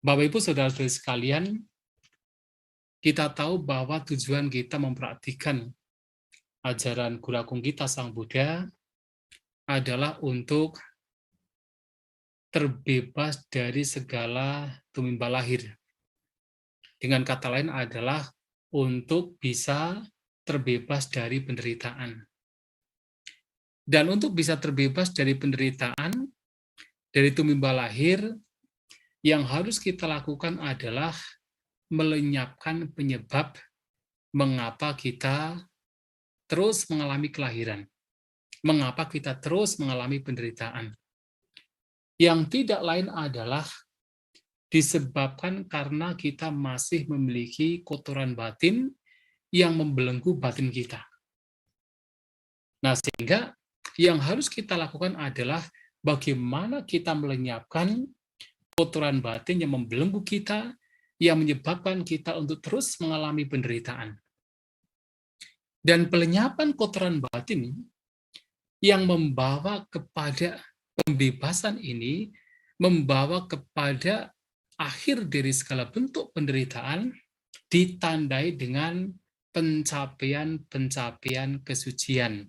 Bapak Ibu Saudara-saudari sekalian, kita tahu bahwa tujuan kita mempraktikkan ajaran Guru Agung kita Sang Buddha adalah untuk terbebas dari segala tumimbal lahir. Dengan kata lain adalah untuk bisa terbebas dari penderitaan. Dan untuk bisa terbebas dari penderitaan, dari tumimbal lahir, yang harus kita lakukan adalah melenyapkan penyebab mengapa kita terus mengalami kelahiran, mengapa kita terus mengalami penderitaan. Yang tidak lain adalah disebabkan karena kita masih memiliki kotoran batin yang membelenggu batin kita. Nah, sehingga yang harus kita lakukan adalah bagaimana kita melenyapkan kotoran batin yang membelenggu kita, yang menyebabkan kita untuk terus mengalami penderitaan. Dan pelenyapan kotoran batin yang membawa kepada pembebasan ini, membawa kepada akhir dari segala bentuk penderitaan, ditandai dengan pencapaian-pencapaian kesucian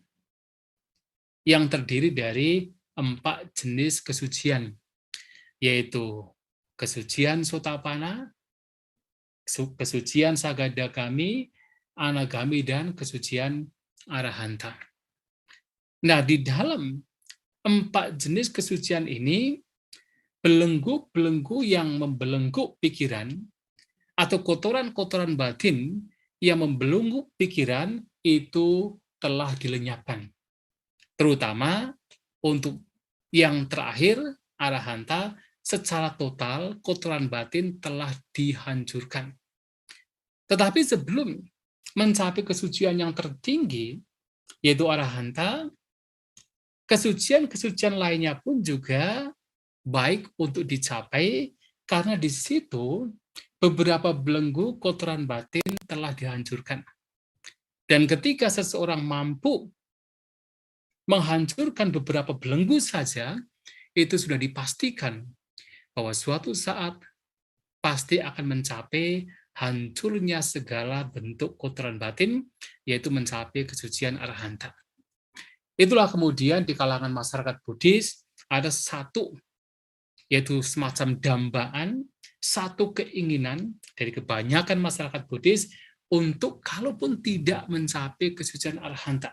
yang terdiri dari 4 jenis kesucian, yaitu kesucian Sotapanna, kesucian Sagadagami, Anagami, dan kesucian Arahanta. Nah, di dalam 4 jenis kesucian ini, belenggu-belenggu yang membelenggu pikiran atau kotoran-kotoran batin yang membelenggu pikiran itu telah dilenyapkan. Terutama untuk yang terakhir, Arahanta, secara total kotoran batin telah dihancurkan. Tetapi sebelum mencapai kesucian yang tertinggi, yaitu Arahanta, kesucian-kesucian lainnya pun juga baik untuk dicapai, karena di situ beberapa belenggu kotoran batin telah dihancurkan. Dan ketika seseorang mampu menghancurkan beberapa belenggu saja, itu sudah dipastikan bahwa suatu saat pasti akan mencapai hancurnya segala bentuk kotoran batin, yaitu mencapai kesucian Arahanta. Itulah kemudian di kalangan masyarakat Buddhis ada satu, yaitu semacam dambaan, satu keinginan dari kebanyakan masyarakat Buddhis untuk kalaupun tidak mencapai kesucian Arahanta,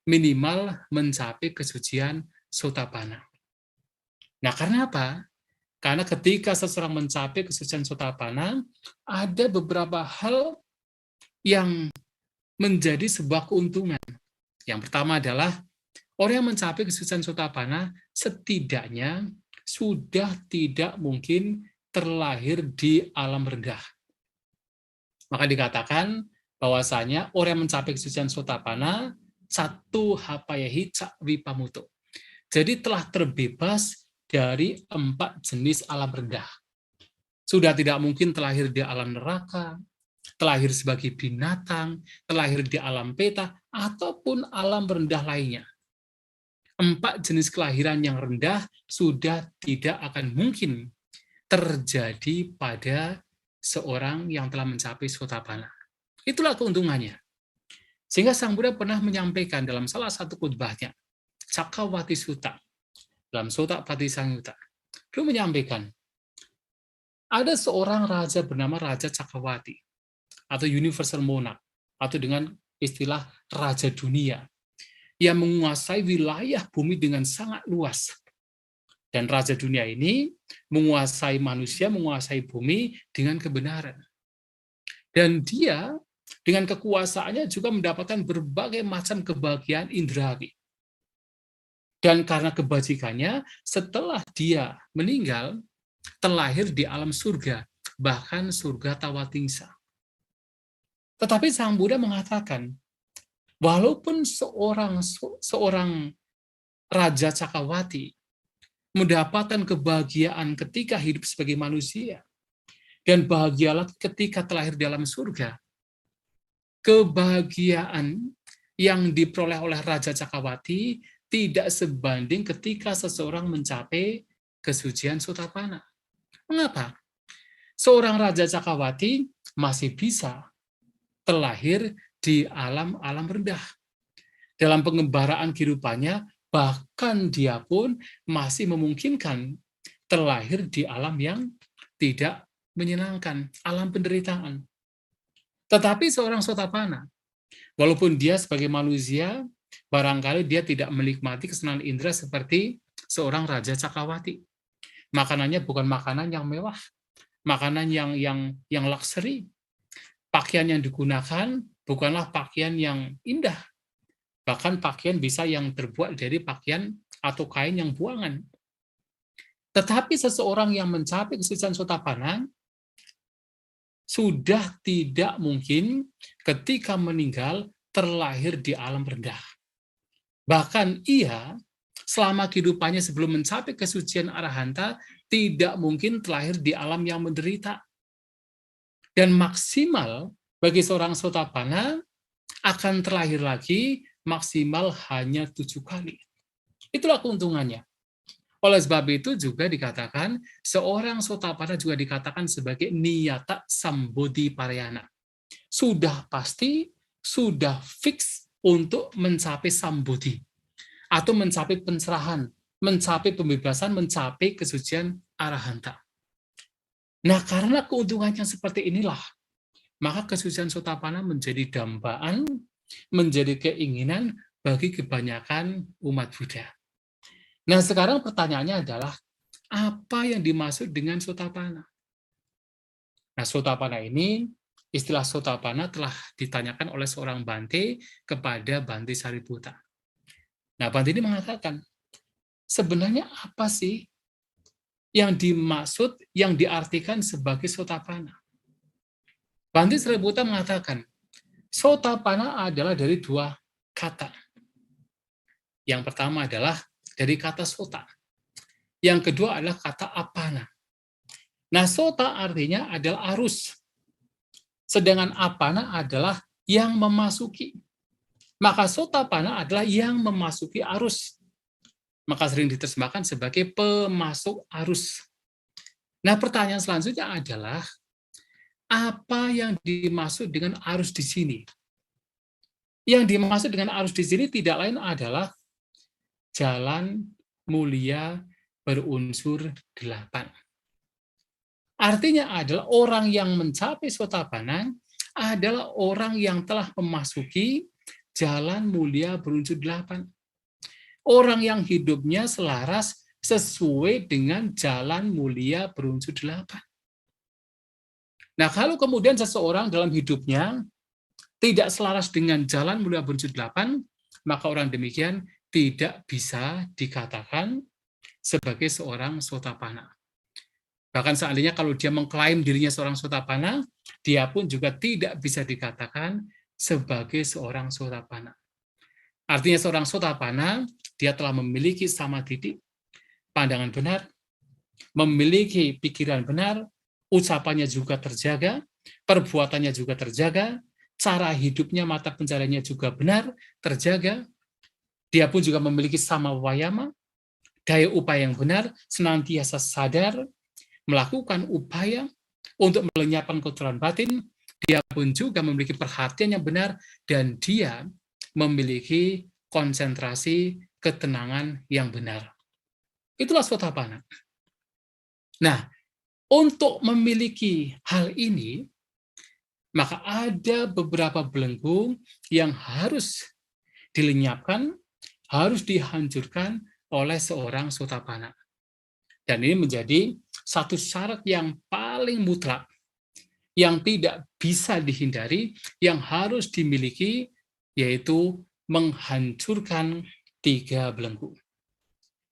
minimal mencapai kesucian Sotapanna. Nah, karena apa? Karena ketika seseorang mencapai kesucian Sotapanna, ada beberapa hal yang menjadi sebuah keuntungan. Yang pertama adalah orang yang mencapai kesucian Sotapanna setidaknya sudah tidak mungkin terlahir di alam rendah. Maka dikatakan bahwasanya orang yang mencapai kesucian Sotapanna satu hapayahi cak wipamuto. Jadi telah terbebas dari 4 jenis alam rendah. Sudah tidak mungkin terlahir di alam neraka, terlahir sebagai binatang, terlahir di alam peta, ataupun alam rendah lainnya. 4 jenis kelahiran yang rendah sudah tidak akan mungkin terjadi pada seorang yang telah mencapai Sotapanna. Itulah keuntungannya. Sehingga Sang Buddha pernah menyampaikan dalam salah satu khutbahnya, Cakkawati Sutta, dalam Sutta Patisangutta, beliau menyampaikan, ada seorang raja bernama Raja Cakkawati, atau Universal Monarch, atau dengan istilah Raja Dunia, yang menguasai wilayah bumi dengan sangat luas. Dan Raja Dunia ini menguasai manusia, menguasai bumi dengan kebenaran. Dan dia dengan kekuasaannya juga mendapatkan berbagai macam kebahagiaan indrawi. Dan karena kebajikannya, setelah dia meninggal, terlahir di alam surga, bahkan surga Tawatingsa. Tetapi Sang Buddha mengatakan, walaupun seorang Raja Cakkawati mendapatkan kebahagiaan ketika hidup sebagai manusia, dan bahagia lagi ketika terlahir di alam surga, kebahagiaan yang diperoleh oleh Raja Cakkawati tidak sebanding ketika seseorang mencapai kesucian Sotapanna. Mengapa? Seorang Raja Cakrawati masih bisa terlahir di alam-alam rendah. Dalam pengembaraan kehidupannya, bahkan dia pun masih memungkinkan terlahir di alam yang tidak menyenangkan, alam penderitaan. Tetapi seorang Sotapana, walaupun dia sebagai manusia, barangkali dia tidak menikmati kesenangan indera seperti seorang Raja Cakrawati. Makanannya bukan makanan yang mewah, makanan yang luxury. Pakaian yang digunakan bukanlah pakaian yang indah. Bahkan pakaian bisa yang terbuat dari pakaian atau kain yang buangan. Tetapi seseorang yang mencapai kesucian Sotapanna sudah tidak mungkin ketika meninggal terlahir di alam rendah. Bahkan ia selama kehidupannya sebelum mencapai kesucian Arahanta tidak mungkin terlahir di alam yang menderita. Dan maksimal bagi seorang Sotapanna akan terlahir lagi maksimal hanya 7 kali. Itulah keuntungannya. Oleh sebab itu juga dikatakan seorang Sotapanna juga dikatakan sebagai niyata sambodhi parayana. Sudah pasti, sudah fix untuk mencapai sambodhi atau mencapai pencerahan, mencapai pembebasan, mencapai kesucian Arahanta. Nah, karena keuntungannya seperti inilah, maka kesucian Sotapanna menjadi dambaan, menjadi keinginan bagi kebanyakan umat Buddha. Nah, sekarang pertanyaannya adalah, apa yang dimaksud dengan Sotapanna? Nah, Sotapanna ini, istilah Sotapanna telah ditanyakan oleh seorang Bante kepada Bante Sariputta. Nah, Bante ini mengatakan, sebenarnya apa sih yang dimaksud, yang diartikan sebagai Sotapanna? Bante Sariputta mengatakan, Sotapanna adalah dari 2 kata. Yang pertama adalah dari kata sota. Yang kedua adalah kata apana. Nah, sota artinya adalah arus. Sedangkan apana adalah yang memasuki. Maka Sotapanna adalah yang memasuki arus. Maka sering diterjemahkan sebagai pemasuk arus. Nah, pertanyaan selanjutnya adalah, apa yang dimaksud dengan arus di sini? Yang dimaksud dengan arus di sini tidak lain adalah jalan mulia berunsur 8. Artinya adalah orang yang mencapai Sotapanna adalah orang yang telah memasuki jalan mulia berunsur 8. Orang yang hidupnya selaras sesuai dengan jalan mulia berunsur 8. Nah, kalau kemudian seseorang dalam hidupnya tidak selaras dengan jalan mulia berunsur 8, maka orang demikian tidak bisa dikatakan sebagai seorang Sotapanna. Bahkan seandainya kalau dia mengklaim dirinya seorang Sotapanna, dia pun juga tidak bisa dikatakan sebagai seorang Sotapanna. Artinya seorang Sotapanna, dia telah memiliki samadhi, pandangan benar, memiliki pikiran benar, ucapannya juga terjaga, perbuatannya juga terjaga, cara hidupnya, mata pencariannya juga benar, terjaga. Dia pun juga memiliki sama wayama, daya upaya yang benar, senantiasa sadar, melakukan upaya untuk melenyapkan kotoran batin. Dia pun juga memiliki perhatian yang benar, dan dia memiliki konsentrasi ketenangan yang benar. Itulah Sotapanna. Nah, untuk memiliki hal ini, maka ada beberapa belenggu yang harus dilenyapkan, harus dihancurkan oleh seorang Sotapanna. Dan ini menjadi satu syarat yang paling mutlak, yang tidak bisa dihindari, yang harus dimiliki, yaitu menghancurkan 3 belenggu.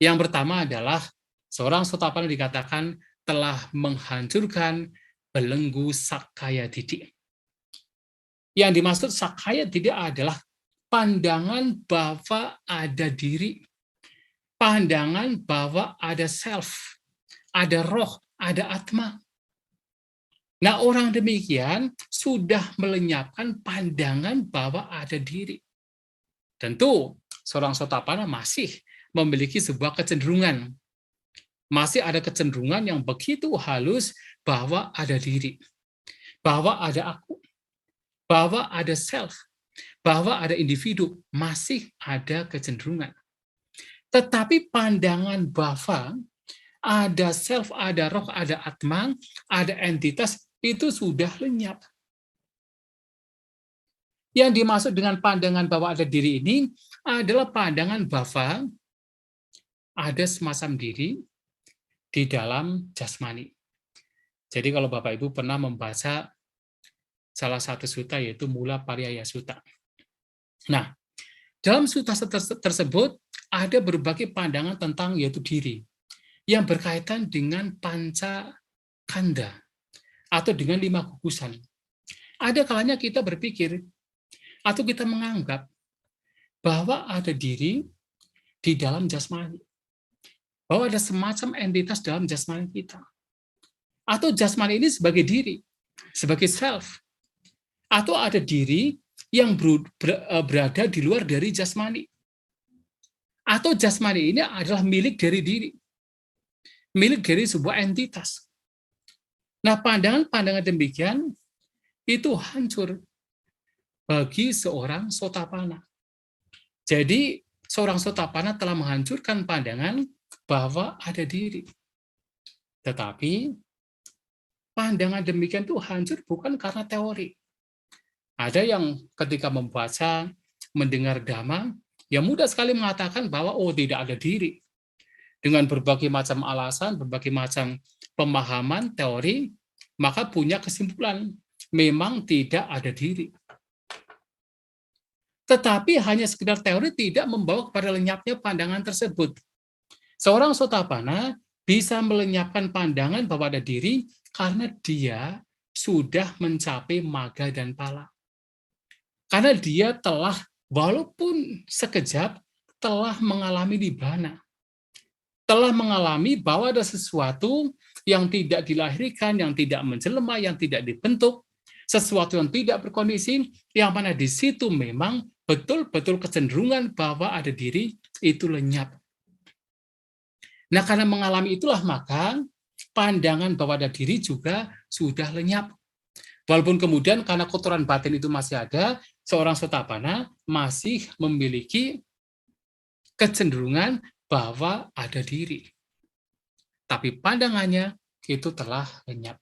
Yang pertama adalah seorang Sotapanna dikatakan telah menghancurkan belenggu Sakkaya Ditthi. Yang dimaksud Sakkaya Ditthi adalah pandangan bahwa ada diri, pandangan bahwa ada self, ada roh, ada atma. Nah, orang demikian sudah melenyapkan pandangan bahwa ada diri. Tentu, seorang Sotapanna masih memiliki sebuah kecenderungan. Masih ada kecenderungan yang begitu halus bahwa ada diri, bahwa ada aku, bahwa ada self, bahwa ada individu, masih ada kecenderungan. Tetapi pandangan Bapa, ada self, ada roh, ada atma, ada entitas, itu sudah lenyap. Yang dimaksud dengan pandangan bahwa ada diri ini adalah pandangan Bapa ada semacam diri di dalam jasmani. Jadi kalau Bapak Ibu pernah membaca salah satu sutta yaitu Mula Pariyaya Sutta. Nah, dalam sutta tersebut ada berbagai pandangan tentang yaitu diri yang berkaitan dengan panca kanda atau dengan 5 gugusan. Ada kalanya kita berpikir atau kita menganggap bahwa ada diri di dalam jasmani. Bahwa ada semacam entitas dalam jasmani kita. Atau jasmani ini sebagai diri, sebagai self. Atau ada diri yang berada di luar dari jasmani. Atau jasmani ini adalah milik dari diri. Milik dari sebuah entitas. Nah, pandangan-pandangan demikian itu hancur bagi seorang Sotapanna. Jadi, seorang Sotapanna telah menghancurkan pandangan bahwa ada diri. Tetapi, pandangan demikian itu hancur bukan karena teori. Ada yang ketika membaca, mendengar Dhamma, ya mudah sekali mengatakan bahwa oh tidak ada diri. Dengan berbagai macam alasan, berbagai macam pemahaman, teori, maka punya kesimpulan, memang tidak ada diri. Tetapi hanya sekedar teori tidak membawa kepada lenyapnya pandangan tersebut. Seorang Sotapanna bisa melenyapkan pandangan bahwa ada diri karena dia sudah mencapai magga dan pala. Karena dia telah, walaupun sekejap, telah mengalami nibbana. Telah mengalami bahwa ada sesuatu yang tidak dilahirkan, yang tidak menjelma, yang tidak dibentuk, sesuatu yang tidak berkondisi, yang mana di situ memang betul-betul kecenderungan bahwa ada diri itu lenyap. Nah, karena mengalami itulah maka pandangan bahwa ada diri juga sudah lenyap. Walaupun kemudian karena kotoran batin itu masih ada, seorang Sotapanna masih memiliki kecenderungan bahwa ada diri. Tapi pandangannya itu telah lenyap.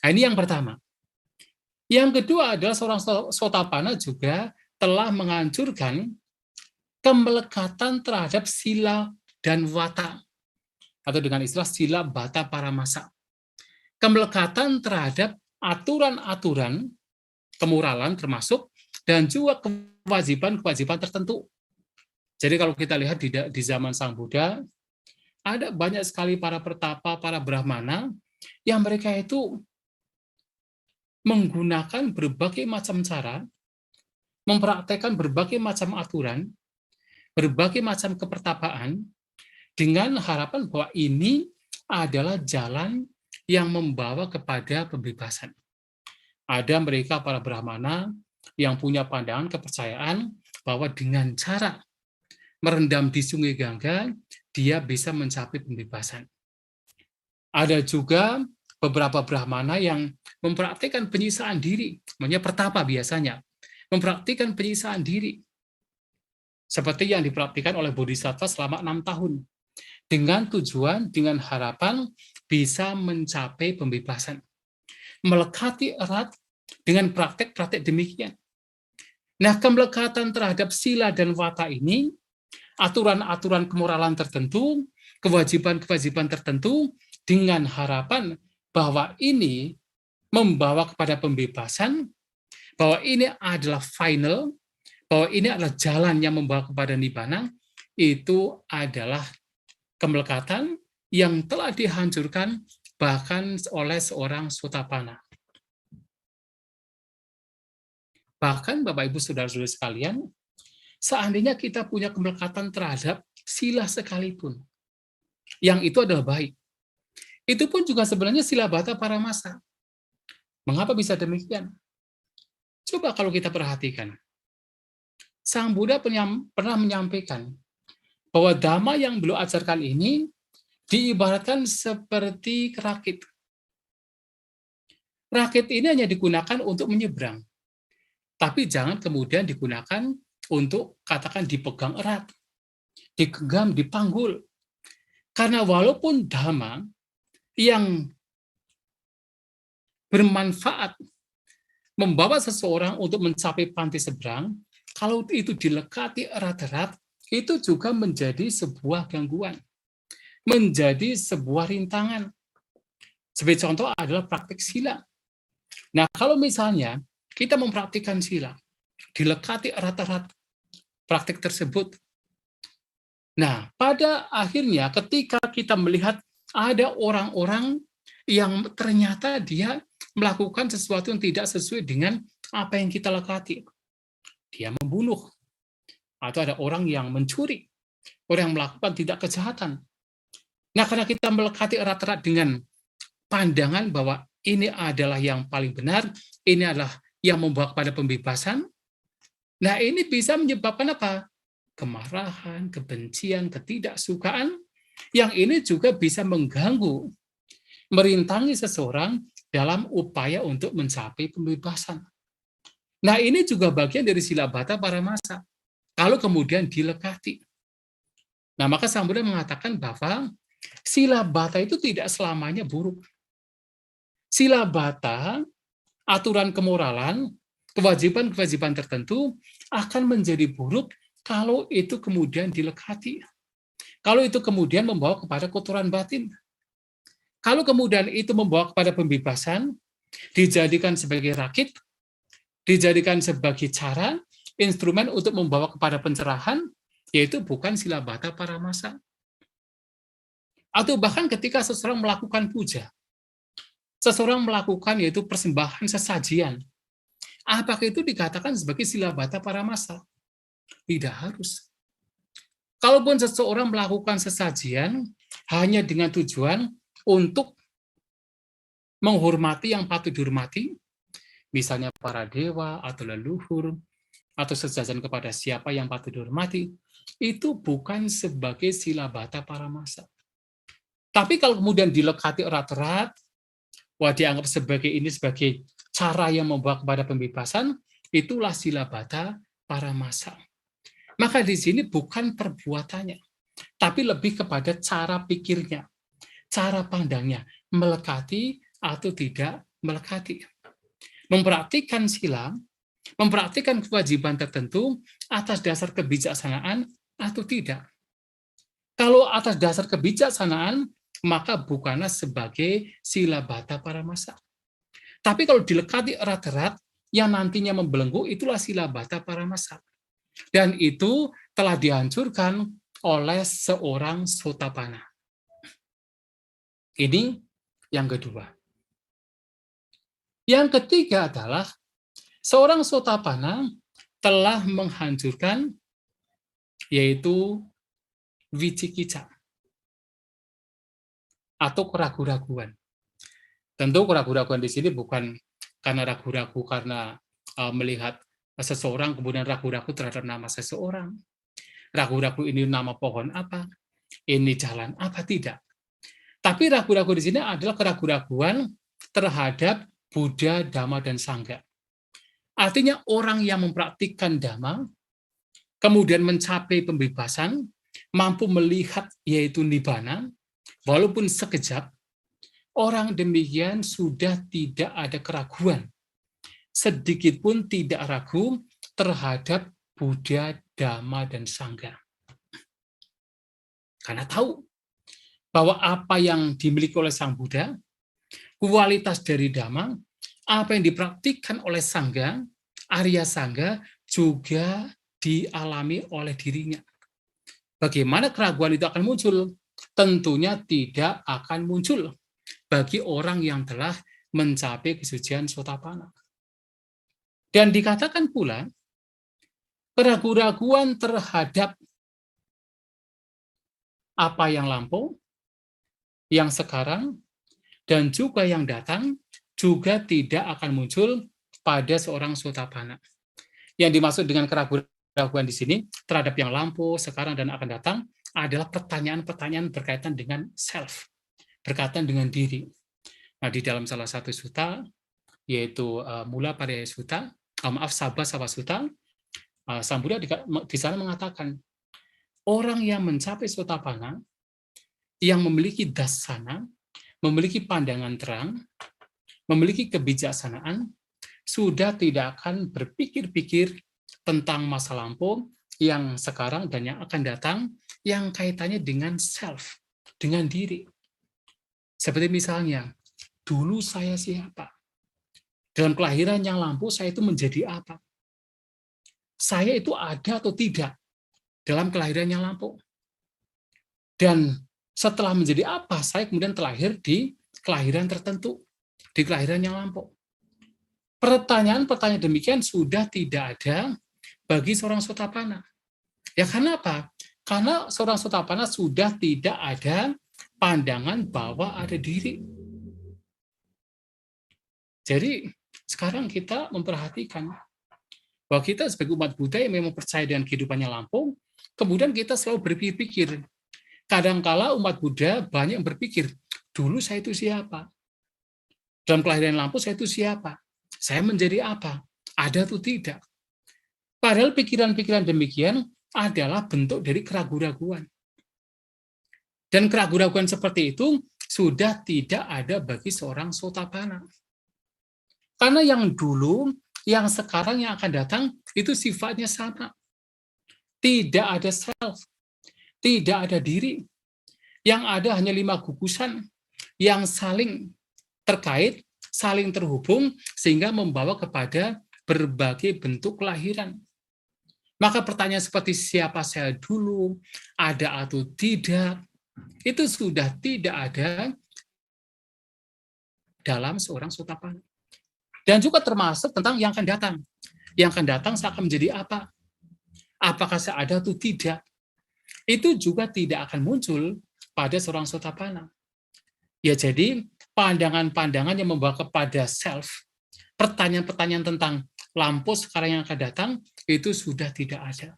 Nah, ini yang pertama. Yang kedua adalah seorang Sotapanna juga telah menghancurkan kemelekatan terhadap sila dan wata, atau dengan istilah sila bata paramasa. Kemelekatan terhadap aturan-aturan kemoralan termasuk, dan juga kewajiban-kewajiban tertentu. Jadi kalau kita lihat di zaman Sang Buddha, ada banyak sekali para pertapa, para brahmana, yang mereka itu menggunakan berbagai macam cara, mempraktekkan berbagai macam aturan, berbagai macam kepertapaan, dengan harapan bahwa ini adalah jalan yang membawa kepada pembebasan. Ada mereka para brahmana yang punya pandangan kepercayaan bahwa dengan cara merendam di Sungai Gangga, dia bisa mencapai pembebasan. Ada juga beberapa brahmana yang mempraktikkan penyisaan diri, namanya pertapa biasanya, mempraktikkan penyisaan diri, seperti yang dipraktikkan oleh bodhisattva selama 6 tahun, dengan tujuan, dengan harapan bisa mencapai pembebasan. Melekati erat dengan praktek-praktek demikian. Nah, kemelekatan terhadap sila dan wata ini, aturan-aturan kemoralan tertentu, kewajiban-kewajiban tertentu, dengan harapan bahwa ini membawa kepada pembebasan, bahwa ini adalah final, bahwa ini adalah jalan yang membawa kepada nibbana, itu adalah kemelekatan yang telah dihancurkan bahkan oleh seorang Sotapanna. Bahkan Bapak Ibu Saudara-saudara sekalian, seandainya kita punya kemelekatan terhadap sila sekalipun, yang itu adalah baik, itu pun juga sebenarnya sila bata paramasa. Mengapa bisa demikian? Coba kalau kita perhatikan, Sang Buddha pernah menyampaikan bahwa dhamma yang beliau ajarkan ini diibaratkan seperti kerakit. Rakit ini hanya digunakan untuk menyeberang, tapi jangan kemudian digunakan untuk katakan dipegang erat, digenggam, dipanggul. Karena walaupun dhamma yang bermanfaat membawa seseorang untuk mencapai pantai seberang, kalau itu dilekati erat-erat, itu juga menjadi sebuah gangguan, menjadi sebuah rintangan. Sebagai contoh adalah praktik sila. Nah, kalau misalnya kita mempraktikkan sila, dilekati erat-erat praktik tersebut, nah, pada akhirnya ketika kita melihat ada orang-orang yang ternyata dia melakukan sesuatu yang tidak sesuai dengan apa yang kita lekati. Dia membunuh, atau ada orang yang mencuri, orang yang melakukan tindak kejahatan. Nah, karena kita melekati erat-erat dengan pandangan bahwa ini adalah yang paling benar, ini adalah yang membawa kepada pembebasan, nah ini bisa menyebabkan apa? Kemarahan, kebencian, ketidaksukaan, yang ini juga bisa mengganggu, merintangi seseorang dalam upaya untuk mencapai pembebasan. Nah, ini juga bagian dari sila bata paramasa. Kalau kemudian dilekati. Nah, maka Sang Buddha mengatakan bahwa sila bata itu tidak selamanya buruk. Sila bata, aturan kemoralan, kewajiban-kewajiban tertentu akan menjadi buruk kalau itu kemudian dilekati. Kalau itu kemudian membawa kepada kotoran batin. Kalau kemudian itu membawa kepada pembebasan, dijadikan sebagai rakit, dijadikan sebagai cara, instrumen untuk membawa kepada pencerahan, yaitu bukan sila bata paramasa. Atau bahkan ketika seseorang melakukan puja, seseorang melakukan yaitu persembahan sesajian, apakah itu dikatakan sebagai sila bata paramasa? Tidak harus. Kalaupun seseorang melakukan sesajian hanya dengan tujuan untuk menghormati yang patut dihormati, misalnya para dewa atau leluhur, atau sejajan kepada siapa yang patut dihormati, itu bukan sebagai sila bata paramasa. Tapi kalau kemudian dilekati erat-erat, dianggap sebagai cara yang membawa kepada pembebasan, itulah sila bata paramasa. Maka di sini bukan perbuatannya, tapi lebih kepada cara pikirnya, cara pandangnya, melekati atau tidak melekati. Mempraktikkan sila, mempraktikkan kewajiban tertentu atas dasar kebijaksanaan atau tidak. Kalau atas dasar kebijaksanaan, maka bukanlah sebagai sila bata paramasa. Tapi kalau dilekati erat-erat, yang nantinya membelenggu, itulah sila bata paramasa. Dan itu telah dihancurkan oleh seorang Sotapanna. Ini yang kedua. Yang ketiga adalah seorang Sotapanna telah menghancurkan yaitu wicikicca atau keraguan-raguan. Tentu keraguan-raguan di sini bukan karena ragu-ragu karena melihat seseorang kemudian ragu-ragu terhadap nama seseorang. Ragu-ragu ini nama pohon apa, ini jalan apa, tidak. Tapi ragu-ragu di sini adalah keraguan-raguan terhadap Buddha, Dhamma, dan Sangha. Artinya orang yang mempraktikkan Dhamma, kemudian mencapai pembebasan, mampu melihat yaitu Nibbana, walaupun sekejap, orang demikian sudah tidak ada keraguan, sedikit pun tidak ragu terhadap Buddha, Dhamma, dan Sangha. Karena tahu bahwa apa yang dimiliki oleh Sang Buddha, kualitas dari Dhamma, apa yang dipraktikkan oleh Sangha, Arya Sangha, juga dialami oleh dirinya. Bagaimana keraguan itu akan muncul? Tentunya tidak akan muncul bagi orang yang telah mencapai kesucian Sotapanna. Dan dikatakan pula, keraguan-raguan terhadap apa yang lampau, yang sekarang, dan juga yang datang, juga tidak akan muncul pada seorang Sotapanna. Yang dimaksud dengan keraguan-raguan di sini terhadap yang lampau, sekarang, dan akan datang adalah pertanyaan-pertanyaan berkaitan dengan self, berkaitan dengan diri. Nah, di dalam salah satu sutta yaitu Mula Pariyasutta, Sabba Savasutta, Sang Buddha di sana mengatakan, orang yang mencapai Sotapanna, yang memiliki dasana, memiliki pandangan terang, memiliki kebijaksanaan, sudah tidak akan berpikir-pikir tentang masa lampau, yang sekarang dan yang akan datang, yang kaitannya dengan self, dengan diri. Seperti misalnya, dulu saya siapa? Dalam kelahiran yang lampau, saya itu menjadi apa? Saya itu ada atau tidak dalam kelahiran yang lampau? Dan setelah menjadi apa, saya kemudian terlahir di kelahiran tertentu, di kelahiran yang lampau. Pertanyaan-pertanyaan demikian sudah tidak ada bagi seorang Sotapanna. Ya karena apa? Karena seorang Sotapanna sudah tidak ada pandangan bahwa ada diri. Jadi sekarang kita memperhatikan bahwa kita sebagai umat Buddha yang memang percaya dengan kehidupannya lampau, kemudian kita selalu berpikir, kadangkala umat Buddha banyak yang berpikir, dulu saya itu siapa? Dalam kelahiran lampau saya itu siapa? Saya menjadi apa? Ada atau tidak? Padahal pikiran-pikiran demikian adalah bentuk dari keraguan-raguan. Dan keraguan-raguan seperti itu sudah tidak ada bagi seorang Sotapanna. Karena yang dulu, yang sekarang, yang akan datang, itu sifatnya sama. Tidak ada self, tidak ada diri. Yang ada hanya 5 gugusan yang saling terkait, saling terhubung, sehingga membawa kepada berbagai bentuk kelahiran. Maka pertanyaan seperti siapa saya dulu, ada atau tidak, itu sudah tidak ada dalam seorang Sotapanna. Dan juga termasuk tentang yang akan datang. Yang akan datang saya akan menjadi apa? Apakah saya ada atau tidak? Itu juga tidak akan muncul pada seorang Sotapanna. Ya jadi pandangan-pandangan yang membawa kepada self, pertanyaan-pertanyaan tentang lampau sekarang yang akan datang, itu sudah tidak ada.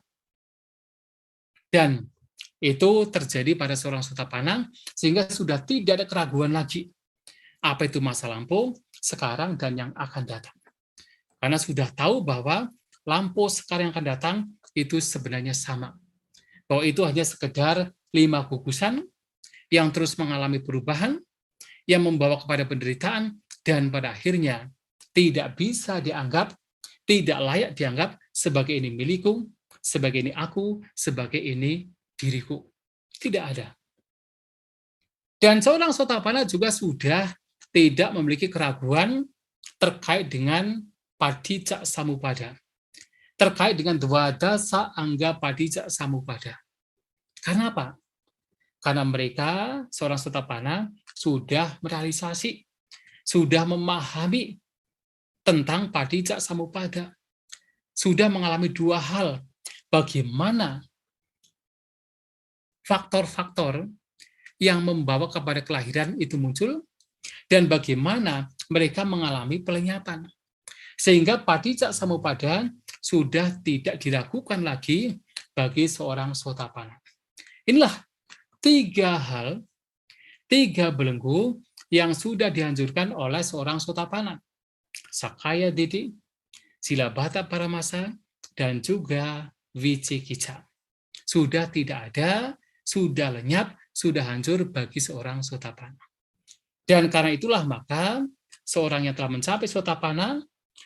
Dan itu terjadi pada seorang Sotapanna, sehingga sudah tidak ada keraguan lagi. Apa itu masa lampau, sekarang, dan yang akan datang. Karena sudah tahu bahwa lampau sekarang yang akan datang, itu sebenarnya sama. Bahwa itu hanya sekedar 5 gugusan yang terus mengalami perubahan, yang membawa kepada penderitaan, dan pada akhirnya tidak bisa dianggap, tidak layak dianggap sebagai ini milikku, sebagai ini aku, sebagai ini diriku. Tidak ada. Dan seorang Sotapanna juga sudah tidak memiliki keraguan terkait dengan Padicca Samuppada, terkait dengan Dwadasa Angga Padicca Samuppada. Karena apa? Karena mereka, seorang Sotapanna, sudah merealisasi, sudah memahami tentang Padicca Samuppada, sudah mengalami 2 hal, bagaimana faktor-faktor yang membawa kepada kelahiran itu muncul, dan bagaimana mereka mengalami pelenyapan. Sehingga Padicca Samuppada sudah tidak diragukan lagi bagi seorang Sotapanna. Inilah 3 hal, 3 belenggu yang sudah dianjurkan oleh seorang Sotapanna. Sakaya Ditti, Silabbata Paramasa, dan juga Vicikicca. Sudah tidak ada, sudah lenyap, sudah hancur bagi seorang Sotapanna. Dan karena itulah maka seorang yang telah mencapai Sotapanna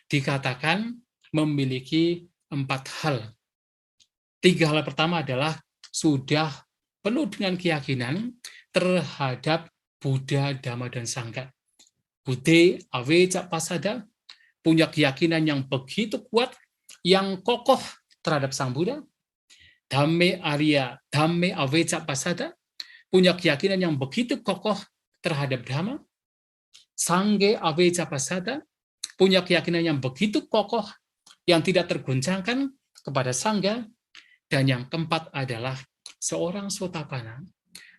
dikatakan memiliki 4 hal. 3 hal pertama adalah sudah penuh dengan keyakinan terhadap Buddha, Dhamma, dan Sangha. Buddhe Avecca Pasada, punya keyakinan yang begitu kuat, yang kokoh terhadap Sang Buddha. Dhamme Arya, Dhamme Avecca Pasada, punya keyakinan yang begitu kokoh terhadap Dhamma. Sanghe Avecca Pasada, punya keyakinan yang begitu kokoh, yang tidak tergoncangkan kepada Sangha. Dan yang keempat adalah seorang Sotapanna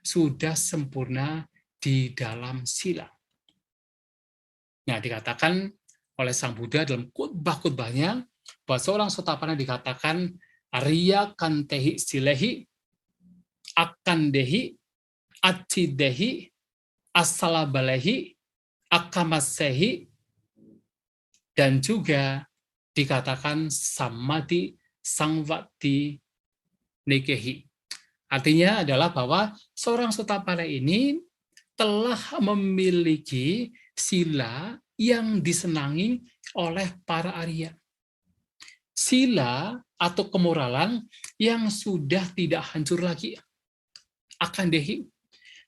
sudah sempurna di dalam sila. Nah, dikatakan oleh Sang Buddha dalam khotbah-khotbahnya bahwa seorang Sotapanna dikatakan Arya Kantehi Silehi, Akandehi, Acidehi, Asalabalehi, Akamasehi, dan juga dikatakan samadhi sangvati nekehi. Artinya adalah bahwa seorang Sotapana ini telah memiliki sila yang disenangi oleh para Arya. Sila atau kemoralan yang sudah tidak hancur lagi. Akan dehi.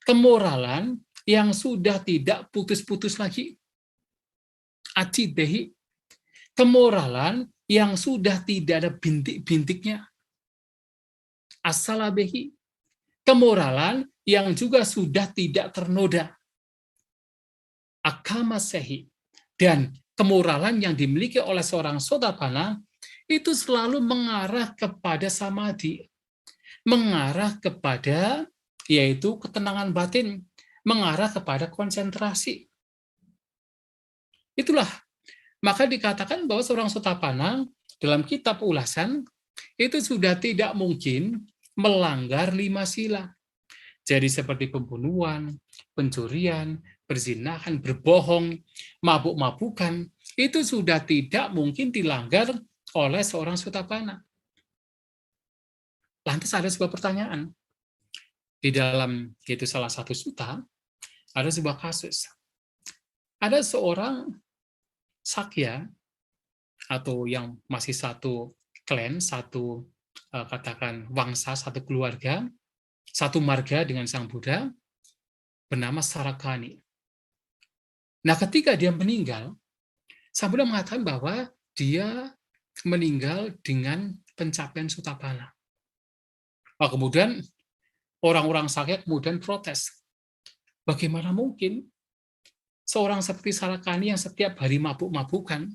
Kemoralan yang sudah tidak putus-putus lagi. Aci dehi. Kemoralan yang sudah tidak ada bintik-bintiknya. Asalabehi. Kemoralan yang juga sudah tidak ternoda. Akamasehi. Dan kemoralan yang dimiliki oleh seorang Sotapanna itu selalu mengarah kepada samadhi, mengarah kepada yaitu ketenangan batin, mengarah kepada konsentrasi. Itulah, maka dikatakan bahwa seorang Sotapanna dalam kitab ulasan itu sudah tidak mungkin melanggar 5 sila. Jadi seperti pembunuhan, pencurian, perzinahan, berbohong, mabuk-mabukan, itu sudah tidak mungkin dilanggar oleh seorang Sotapanna. Lantas ada sebuah pertanyaan. Di dalam yaitu salah satu sutta, ada sebuah kasus. Ada seorang Sakya, atau yang masih satu klan, satu katakan wangsa, satu keluarga, satu marga dengan Sang Buddha, bernama Sarakani. Nah, ketika dia meninggal, Sang Buddha mengatakan bahwa dia meninggal dengan pencapaian Sotapanna. Nah, kemudian orang-orang Sakya kemudian protes. Bagaimana mungkin seorang seperti Sarakani yang setiap hari mabuk-mabukan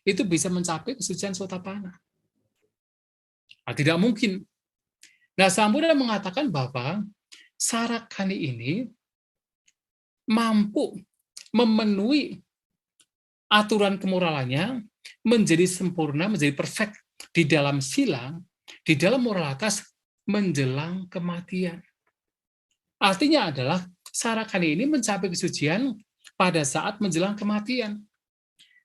itu bisa mencapai kesucian Sotapanna? Nah, tidak mungkin. Nah, Sang Buddha mengatakan bahwa Sarakani ini mampu memenuhi aturan kemoralannya menjadi sempurna, menjadi perfect di dalam sila, di dalam moralitas menjelang kematian. Artinya adalah Sarakani ini mencapai kesucian pada saat menjelang kematian.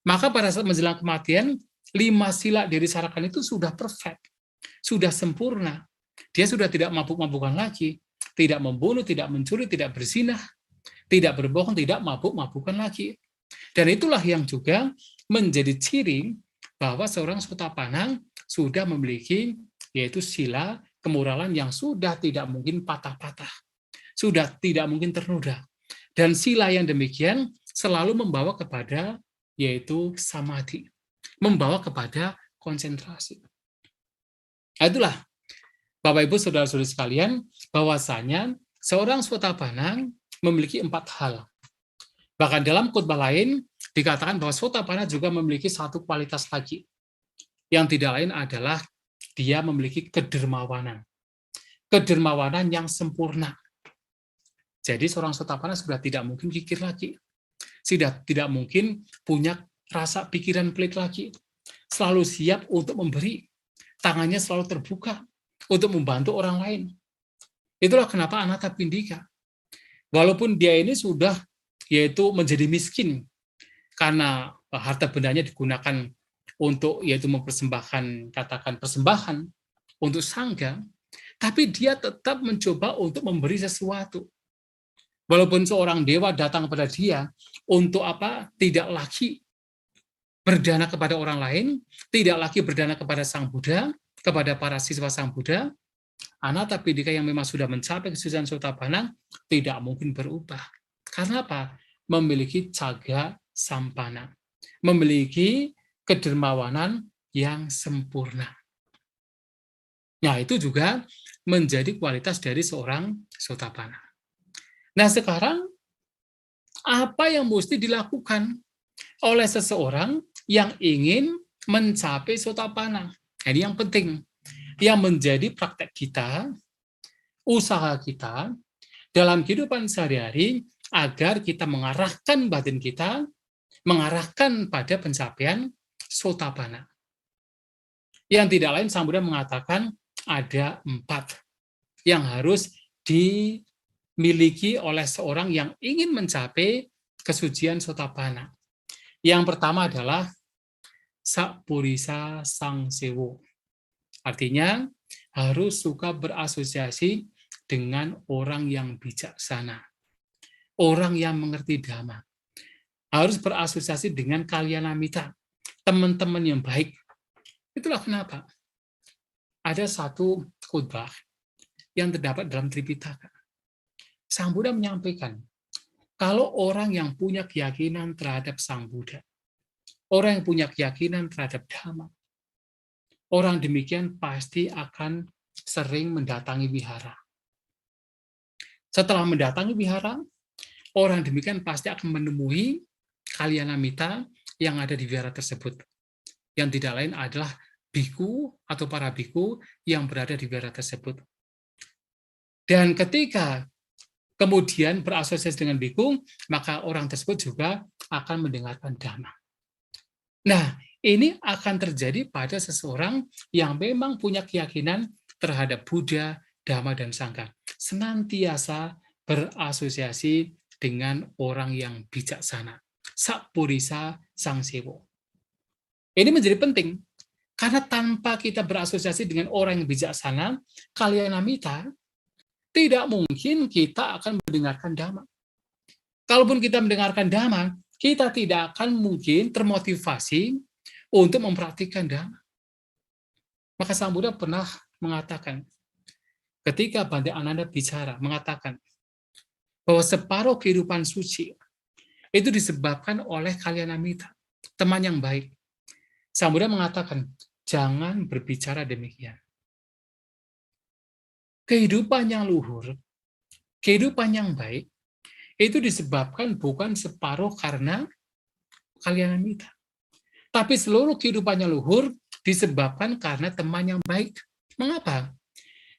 Maka pada saat menjelang kematian, 5 sila dari Sarakani itu sudah perfect, sudah sempurna. Dia sudah tidak mabuk-mabukan lagi, tidak membunuh, tidak mencuri, tidak berzinah, tidak berbohong, tidak mabuk-mabukan lagi. Dan itulah yang juga menjadi ciri bahwa seorang Sotapanna sudah memiliki yaitu sila kemoralan yang sudah tidak mungkin patah-patah, sudah tidak mungkin ternoda. Dan sila yang demikian selalu membawa kepada yaitu samadhi, membawa kepada konsentrasi. Itulah Bapak Ibu Saudara-saudari sekalian, bahwasanya seorang Sotapanna memiliki 4 hal. Bahkan dalam khotbah lain dikatakan bahwa Sotapanna juga memiliki satu kualitas lagi, yang tidak lain adalah dia memiliki kedermawanan. Kedermawanan yang sempurna. Jadi seorang Sotapanna sudah tidak mungkin kikir lagi. Sudah tidak mungkin punya rasa pikiran pelit lagi. Selalu siap untuk memberi. Tangannya selalu terbuka untuk membantu orang lain. Itulah kenapa Anathapindika. Walaupun dia ini sudah yaitu menjadi miskin karena harta bendanya digunakan untuk yaitu mempersembahkan katakan persembahan untuk sangga, tapi dia tetap mencoba untuk memberi sesuatu. Walaupun seorang dewa datang kepada dia untuk apa? Tidak lagi berdana kepada orang lain, tidak lagi berdana kepada Sang Buddha, kepada para siswa Sang Buddha, Anathapindika yang memang sudah mencapai kesucian Sotapanna tidak mungkin berubah. Karena apa? Memiliki caga sampana, memiliki kedermawanan yang sempurna. Nah, itu juga menjadi kualitas dari seorang Sotapanna. Nah, sekarang apa yang mesti dilakukan oleh seseorang yang ingin mencapai Sotapanna? Ini yang penting, yang menjadi praktek kita, usaha kita dalam kehidupan sehari-hari agar kita mengarahkan batin kita, mengarahkan pada pencapaian Sotapanna. Yang tidak lain, Sang Buddha mengatakan ada 4 yang harus dimiliki oleh seorang yang ingin mencapai kesucian Sotapanna. Yang pertama adalah Sakpurisa Sangsewo. Artinya, harus suka berasosiasi dengan orang yang bijaksana, orang yang mengerti dhamma. Harus berasosiasi dengan kalyanamita, teman-teman yang baik. Itulah kenapa ada satu khutbah yang terdapat dalam Tripitaka. Sang Buddha menyampaikan, kalau orang yang punya keyakinan terhadap Sang Buddha, orang yang punya keyakinan terhadap Dhamma, orang demikian pasti akan sering mendatangi wihara. Setelah mendatangi wihara, orang demikian pasti akan menemui kalyanamita yang ada di wihara tersebut. Yang tidak lain adalah biku atau para biku yang berada di wihara tersebut. Dan ketika kemudian berasosiasi dengan biku, maka orang tersebut juga akan mendengarkan Dhamma. Nah, ini akan terjadi pada seseorang yang memang punya keyakinan terhadap Buddha, Dhamma, dan Sangha. Senantiasa berasosiasi dengan orang yang bijaksana. Sakpurisa Sangsewo. Ini menjadi penting, karena tanpa kita berasosiasi dengan orang yang bijaksana, kalyanamita, tidak mungkin kita akan mendengarkan Dhamma. Kalaupun kita mendengarkan Dhamma, kita tidak akan mungkin termotivasi untuk mempraktikkan Dhamma. Maka Sang Buddha pernah mengatakan, ketika Bhante Ananda bicara, mengatakan bahwa separuh kehidupan suci itu disebabkan oleh kalyanamita, teman yang baik. Sang Buddha mengatakan, jangan berbicara demikian. Kehidupan yang luhur, kehidupan yang baik, itu disebabkan bukan separuh karena kalyanamita, tapi seluruh kehidupannya luhur disebabkan karena teman yang baik. Mengapa?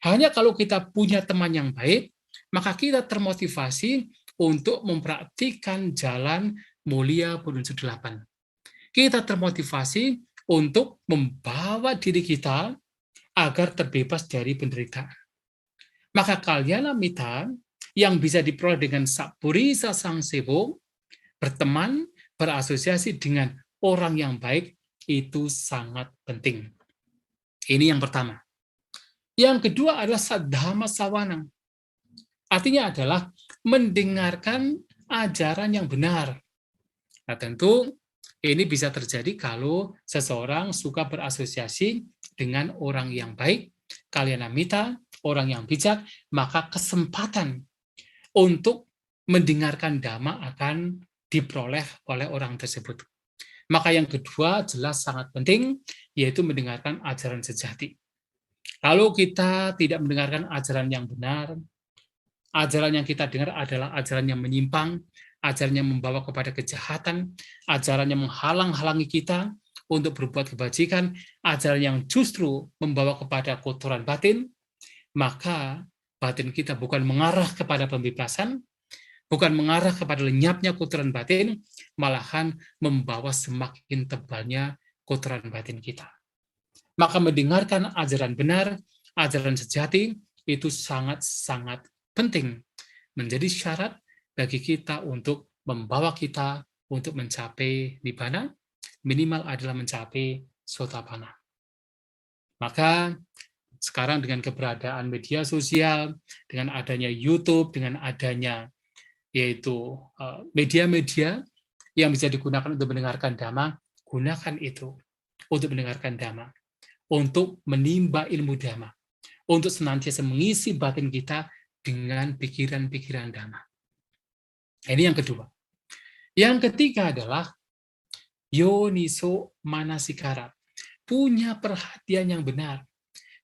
Hanya kalau kita punya teman yang baik, maka kita termotivasi untuk mempraktikkan jalan mulia penuju 8. Kita termotivasi untuk membawa diri kita agar terbebas dari penderitaan. Maka kalyanamita yang bisa diperoleh dengan Sakpurisa Sangsewo, berteman, berasosiasi dengan orang yang baik, itu sangat penting. Ini yang pertama. Yang kedua adalah Saddhamma Sawanang. Artinya adalah mendengarkan ajaran yang benar. Nah, tentu ini bisa terjadi kalau seseorang suka berasosiasi dengan orang yang baik, kalyanamita, orang yang bijak, maka kesempatan untuk mendengarkan Dhamma akan diperoleh oleh orang tersebut. Maka yang kedua jelas sangat penting, yaitu mendengarkan ajaran sejati. Kalau kita tidak mendengarkan ajaran yang benar, ajaran yang kita dengar adalah ajaran yang menyimpang, ajaran yang membawa kepada kejahatan, ajaran yang menghalang-halangi kita untuk berbuat kebajikan, ajaran yang justru membawa kepada kotoran batin, maka batin kita bukan mengarah kepada pembebasan, bukan mengarah kepada lenyapnya kotoran batin, malahan membawa semakin tebalnya kotoran batin kita. Maka mendengarkan ajaran benar, ajaran sejati, itu sangat-sangat penting. Menjadi syarat bagi kita untuk membawa kita untuk mencapai nibbana, minimal adalah mencapai sotapanna. Maka sekarang dengan keberadaan media sosial, dengan adanya YouTube, dengan adanya yaitu media-media yang bisa digunakan untuk mendengarkan Dhamma, gunakan itu untuk mendengarkan Dhamma, untuk menimba ilmu Dhamma, untuk senantiasa mengisi batin kita dengan pikiran-pikiran Dhamma. Ini yang kedua. Yang ketiga adalah yoniso manasikara, punya perhatian yang benar,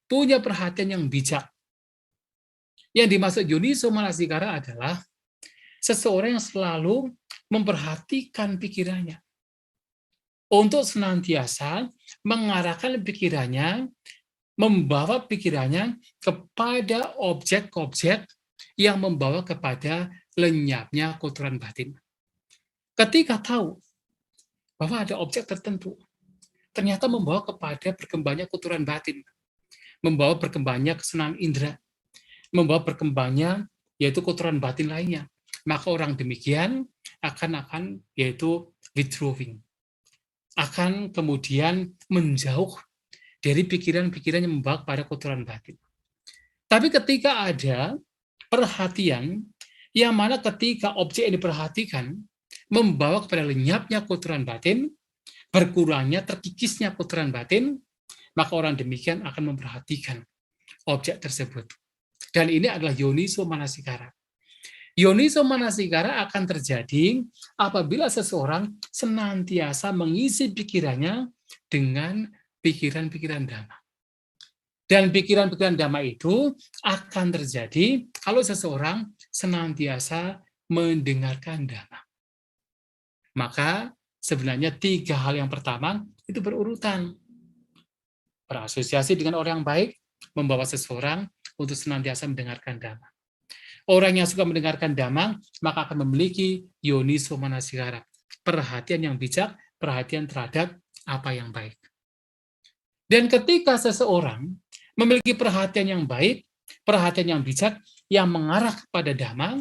punya perhatian yang bijak. Yang dimaksud yoniso manasikara adalah seseorang yang selalu memperhatikan pikirannya untuk senantiasa mengarahkan pikirannya, membawa pikirannya kepada objek-objek yang membawa kepada lenyapnya kotoran batin. Ketika tahu bahwa ada objek tertentu, ternyata membawa kepada berkembangnya kotoran batin, membawa berkembangnya kesenangan indera, membawa berkembangnya yaitu kotoran batin lainnya, maka orang demikian akan yaitu withdrawing, akan kemudian menjauh dari pikiran-pikiran yang membawa pada kotoran batin. Tapi ketika ada perhatian, yang mana ketika objek yang diperhatikan membawa kepada lenyapnya kotoran batin, berkurangnya, terkikisnya kotoran batin, maka orang demikian akan memperhatikan objek tersebut. Dan ini adalah yoniso manasikara. Yoniso manasikara akan terjadi apabila seseorang senantiasa mengisi pikirannya dengan pikiran-pikiran dhamma. Dan pikiran-pikiran dhamma itu akan terjadi kalau seseorang senantiasa mendengarkan dhamma. Maka sebenarnya 3 hal yang pertama itu berurutan. Berasosiasi dengan orang yang baik membawa seseorang untuk senantiasa mendengarkan dhamma. Orang yang suka mendengarkan dhamma maka akan memiliki yoniso manasikara, perhatian yang bijak, perhatian terhadap apa yang baik. Dan ketika seseorang memiliki perhatian yang baik, perhatian yang bijak, yang mengarah kepada dhamma,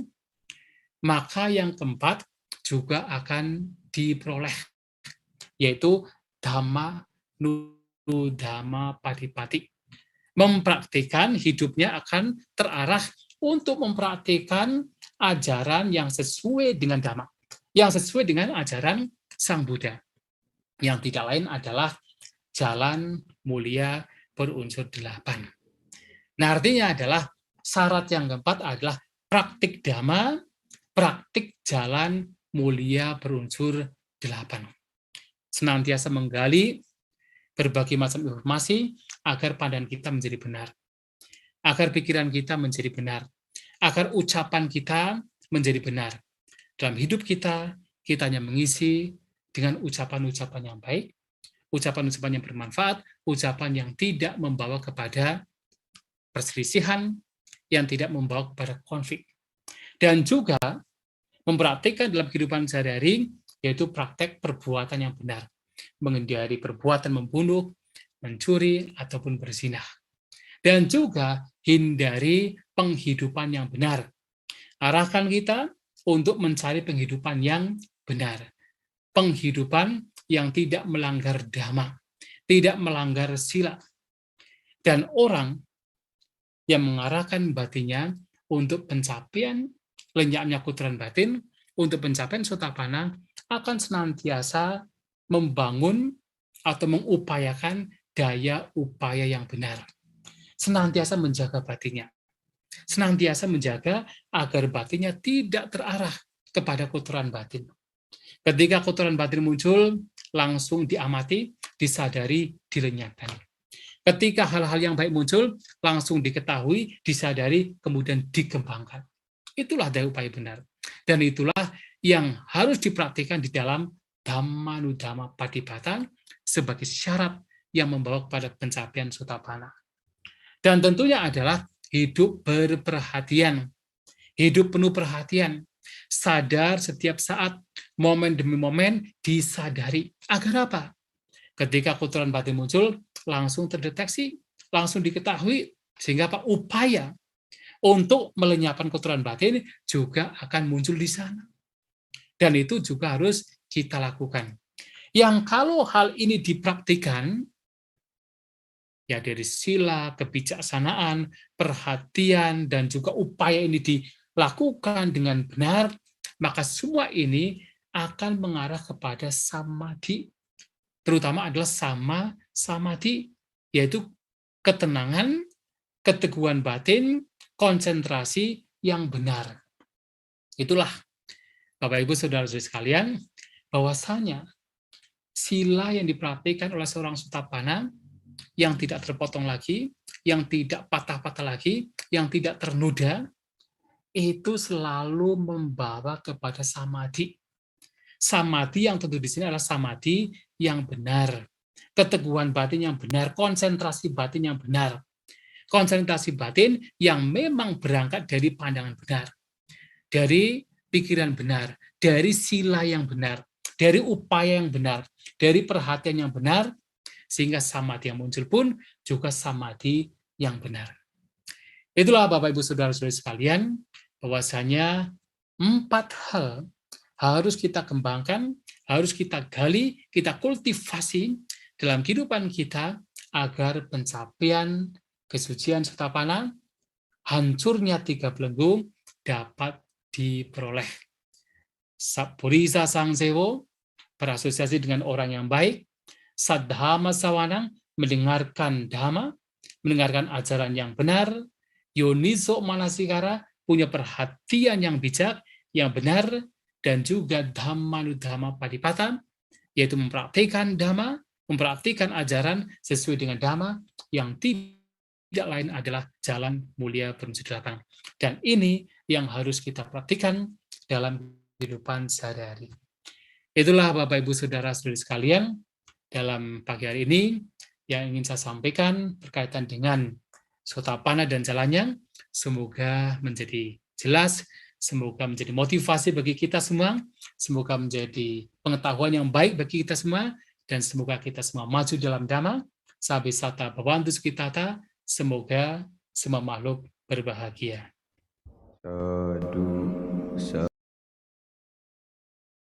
maka yang keempat juga akan diperoleh, yaitu dhamma nudhamma patipati. Mempraktikkan hidupnya akan terarah untuk mempraktikkan ajaran yang sesuai dengan dhamma, yang sesuai dengan ajaran Sang Buddha, yang tidak lain adalah jalan mulia berunsur 8. Nah, artinya adalah syarat yang keempat adalah praktik dhamma, praktik jalan mulia berunsur 8. Senantiasa menggali berbagai macam informasi agar pandangan kita menjadi benar, agar pikiran kita menjadi benar, agar ucapan kita menjadi benar. Dalam hidup kita, kita hanya mengisi dengan ucapan-ucapan yang baik, ucapan-ucapan yang bermanfaat, ucapan yang tidak membawa kepada perselisihan, yang tidak membawa kepada konflik. Dan juga mempraktikkan dalam kehidupan sehari-hari, yaitu praktek perbuatan yang benar. Menghindari perbuatan membunuh, mencuri, ataupun berzina. Dan juga hindari penghidupan yang benar. Arahkan kita untuk mencari penghidupan yang benar. Penghidupan yang tidak melanggar dhamma, tidak melanggar sila. Dan orang yang mengarahkan batinnya untuk pencapaian lenyapnya kotoran batin, untuk pencapaian sotapanna, akan senantiasa membangun atau mengupayakan daya upaya yang benar. Senantiasa menjaga batinnya. Senantiasa menjaga agar batinnya tidak terarah kepada kotoran batin. Ketika kotoran batin muncul, langsung diamati, disadari, dilenyapkan. Ketika hal-hal yang baik muncul, langsung diketahui, disadari, kemudian dikembangkan. Itulah daya upaya benar. Dan itulah yang harus dipraktikkan di dalam Dhammanudhamma Patipata sebagai syarat yang membawa kepada pencapaian sotapanna. Dan tentunya adalah hidup berperhatian, hidup penuh perhatian, sadar setiap saat, momen demi momen disadari. Agar apa? Ketika kotoran batin muncul, langsung terdeteksi, langsung diketahui, sehingga apa? Upaya untuk melenyapkan kotoran batin juga akan muncul di sana. Dan itu juga harus kita lakukan. Yang kalau hal ini dipraktikkan, ya dari sila, kebijaksanaan, perhatian, dan juga upaya ini dilakukan dengan benar, maka semua ini akan mengarah kepada samadhi, terutama adalah samadhi, yaitu ketenangan, keteguhan batin, konsentrasi yang benar. Itulah, Bapak Ibu Saudara-saudari sekalian, bahwasanya sila yang dipraktikkan oleh seorang sotapanna yang tidak terpotong lagi, yang tidak patah-patah lagi, yang tidak ternoda, itu selalu membawa kepada samadhi. Samadhi yang tentu di sini adalah samadhi yang benar, keteguhan batin yang benar, konsentrasi batin yang benar, konsentrasi batin yang memang berangkat dari pandangan benar, dari pikiran benar, dari sila yang benar, dari upaya yang benar, dari perhatian yang benar, sehingga samadhi yang muncul pun juga samadhi yang benar. Itulah Bapak Ibu Saudara-saudari sekalian, bahwasanya 4 hal harus kita kembangkan, harus kita gali, kita kultivasi dalam kehidupan kita agar pencapaian kesucian sotapana, hancurnya tiga belenggu dapat diperoleh. Sapurisa Sangsewo berasosiasi dengan orang yang baik, Sadhama Sawanang mendengarkan dhamma, mendengarkan ajaran yang benar, Yoniso Manasikara punya perhatian yang bijak, yang benar, dan juga Dhammanudhamma Padipata, yaitu mempraktikkan dhamma, mempraktikkan ajaran sesuai dengan dhamma, yang tidak lain adalah jalan mulia penuju delapan. Dan ini yang harus kita praktikkan dalam kehidupan sehari-hari. Itulah Bapak Ibu Saudara-saudari sekalian, dalam pagi hari ini yang ingin saya sampaikan berkaitan dengan Sotapana dan jalannya. Semoga menjadi jelas, semoga menjadi motivasi bagi kita semua, semoga menjadi pengetahuan yang baik bagi kita semua, dan semoga kita semua maju dalam dhamma, sabi sata bawantu kita, semoga semua makhluk berbahagia. Sadu,